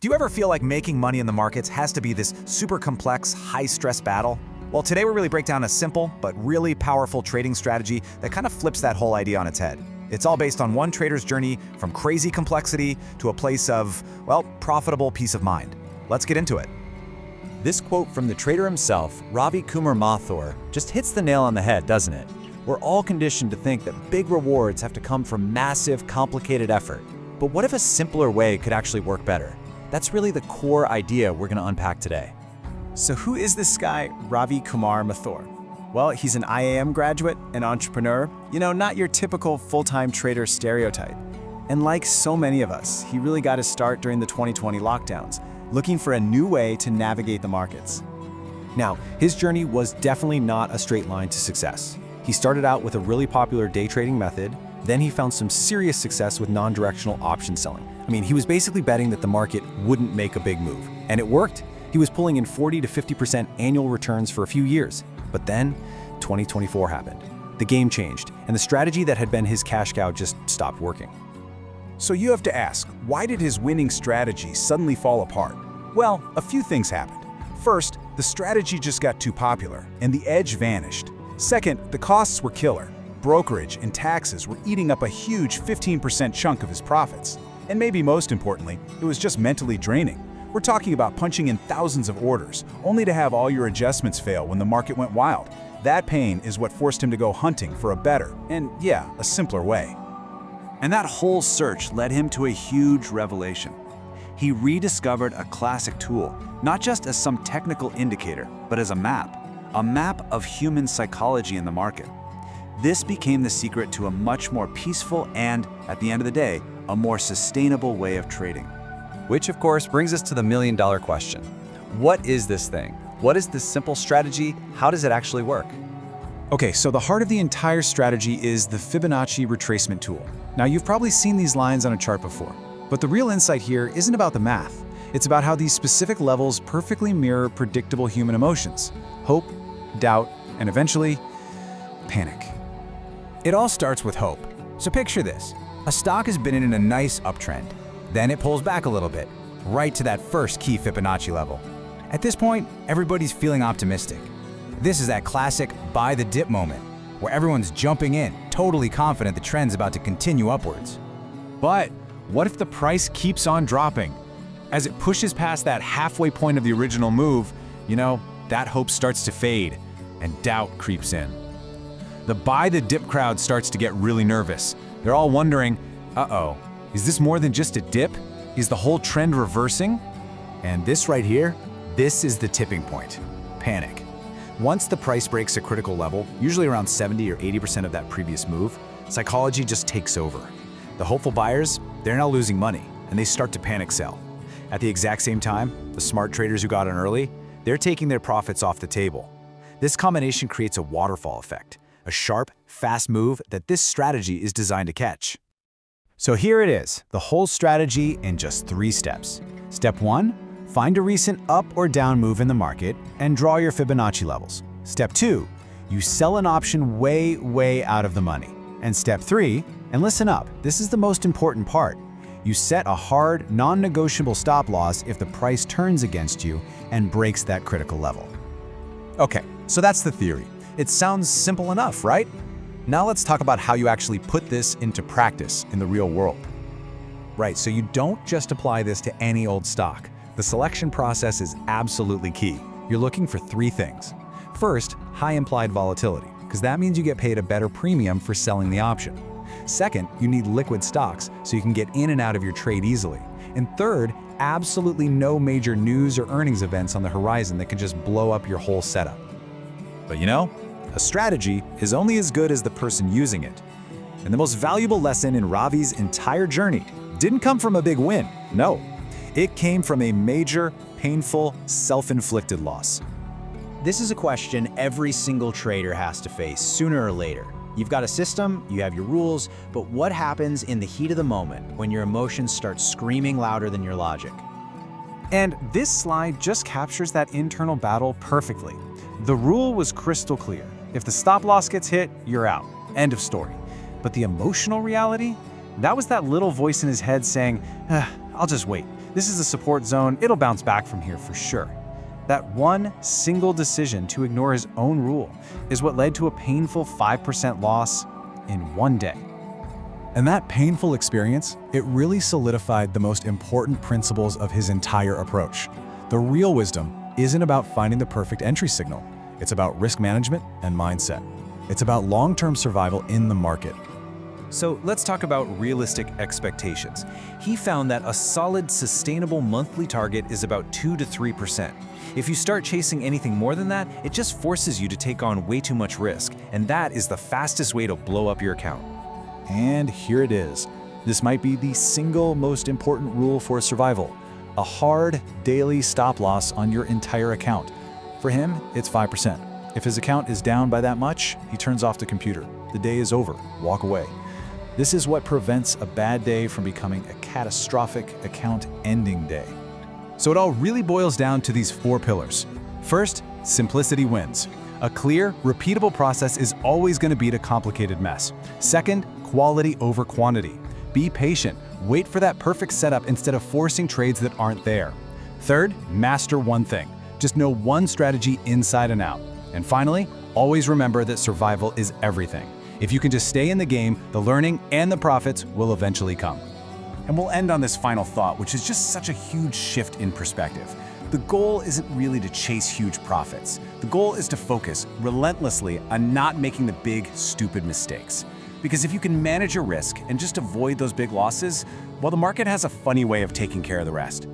Do you ever feel like making money in the markets has to be this super complex, high-stress battle? Well, today we really break down a simple but really powerful trading strategy that kind of flips that whole idea on its head. It's all based on one trader's journey from crazy complexity to a place of, well, profitable peace of mind. Let's get into it. This quote from the trader himself, Ravi Kumar Mathur, just hits the nail on the head, doesn't it? We're all conditioned to think that big rewards have to come from massive, complicated effort. But what if a simpler way could actually work better? That's really the core idea we're going to unpack today. So who is this guy, Ravi Kumar Mathur? Well, he's an IAM graduate, an entrepreneur, not your typical full-time trader stereotype. And like so many of us, he really got his start during the 2020 lockdowns, looking for a new way to navigate the markets. Now, his journey was definitely not a straight line to success. He started out with a really popular day trading method, then he found some serious success with non-directional option selling. He was basically betting that the market wouldn't make a big move. And it worked. He was pulling in 40 to 50% annual returns for a few years. But then, 2024 happened. The game changed, and the strategy that had been his cash cow just stopped working. So you have to ask, why did his winning strategy suddenly fall apart? Well, a few things happened. First, the strategy just got too popular, and the edge vanished. Second, the costs were killer. Brokerage and taxes were eating up a huge 15% chunk of his profits. And maybe most importantly, it was just mentally draining. We're talking about punching in thousands of orders, only to have all your adjustments fail when the market went wild. That pain is what forced him to go hunting for a better, and yeah, a simpler way. And that whole search led him to a huge revelation. He rediscovered a classic tool, not just as some technical indicator, but as a map of human psychology in the market. This became the secret to a much more peaceful and, at the end of the day, a more sustainable way of trading. Which, of course, brings us to the million-dollar question. What is this thing? What is this simple strategy? How does it actually work? Okay, so the heart of the entire strategy is the Fibonacci retracement tool. Now, you've probably seen these lines on a chart before, but the real insight here isn't about the math. It's about how these specific levels perfectly mirror predictable human emotions: hope, doubt, and eventually, panic. It all starts with hope. So picture this. A stock has been in a nice uptrend. Then it pulls back a little bit, right to that first key Fibonacci level. At this point, everybody's feeling optimistic. This is that classic buy the dip moment, where everyone's jumping in, totally confident the trend's about to continue upwards. But what if the price keeps on dropping? As it pushes past that halfway point of the original move, that hope starts to fade and doubt creeps in. The buy the dip crowd starts to get really nervous. They're all wondering, uh-oh, is this more than just a dip? Is the whole trend reversing? And this right here, this is the tipping point: panic. Once the price breaks a critical level, usually around 70 or 80% of that previous move, psychology just takes over. The hopeful buyers, they're now losing money, and they start to panic sell. At the exact same time, the smart traders who got in early, they're taking their profits off the table. This combination creates a waterfall effect, a sharp, fast move that this strategy is designed to catch. So here it is, the whole strategy in just 3 steps. Step 1, find a recent up or down move in the market and draw your Fibonacci levels. Step 2, you sell an option way out of the money. And step 3, and listen up, this is the most important part, you set a hard, non-negotiable stop loss if the price turns against you and breaks that critical level. Okay, so that's the theory. It sounds simple enough, right? Now let's talk about how you actually put this into practice in the real world. Right, so you don't just apply this to any old stock. The selection process is absolutely key. You're looking for 3 things. First, high implied volatility, because that means you get paid a better premium for selling the option. Second, you need liquid stocks, so you can get in and out of your trade easily. And third, absolutely no major news or earnings events on the horizon that can just blow up your whole setup. But a strategy is only as good as the person using it. And the most valuable lesson in Ravi's entire journey didn't come from a big win. No, it came from a major, painful, self-inflicted loss. This is a question every single trader has to face sooner or later. You've got a system, you have your rules, but what happens in the heat of the moment when your emotions start screaming louder than your logic? And this slide just captures that internal battle perfectly. The rule was crystal clear. If the stop loss gets hit, you're out. End of story. But the emotional reality? That was that little voice in his head saying, I'll just wait. This is a support zone, it'll bounce back from here for sure. That one single decision to ignore his own rule is what led to a painful 5% loss in one day. And that painful experience, it really solidified the most important principles of his entire approach. The real wisdom isn't about finding the perfect entry signal. It's about risk management and mindset. It's about long-term survival in the market. So let's talk about realistic expectations. He found that a solid, sustainable monthly target is about 2 to 3%. If you start chasing anything more than that, it just forces you to take on way too much risk, and that is the fastest way to blow up your account. And here it is. This might be the single most important rule for survival. A hard daily stop loss on your entire account. For him, it's 5%. If his account is down by that much, he turns off the computer. The day is over. Walk away. This is what prevents a bad day from becoming a catastrophic account-ending day. So it all really boils down to these 4 pillars. First, simplicity wins. A clear, repeatable process is always going to beat a complicated mess. Second, quality over quantity. Be patient. Wait for that perfect setup instead of forcing trades that aren't there. Third, master one thing. Just know one strategy inside and out. And finally, always remember that survival is everything. If you can just stay in the game, the learning and the profits will eventually come. And we'll end on this final thought, which is just such a huge shift in perspective. The goal isn't really to chase huge profits. The goal is to focus relentlessly on not making the big, stupid mistakes. Because if you can manage your risk and just avoid those big losses, well, the market has a funny way of taking care of the rest.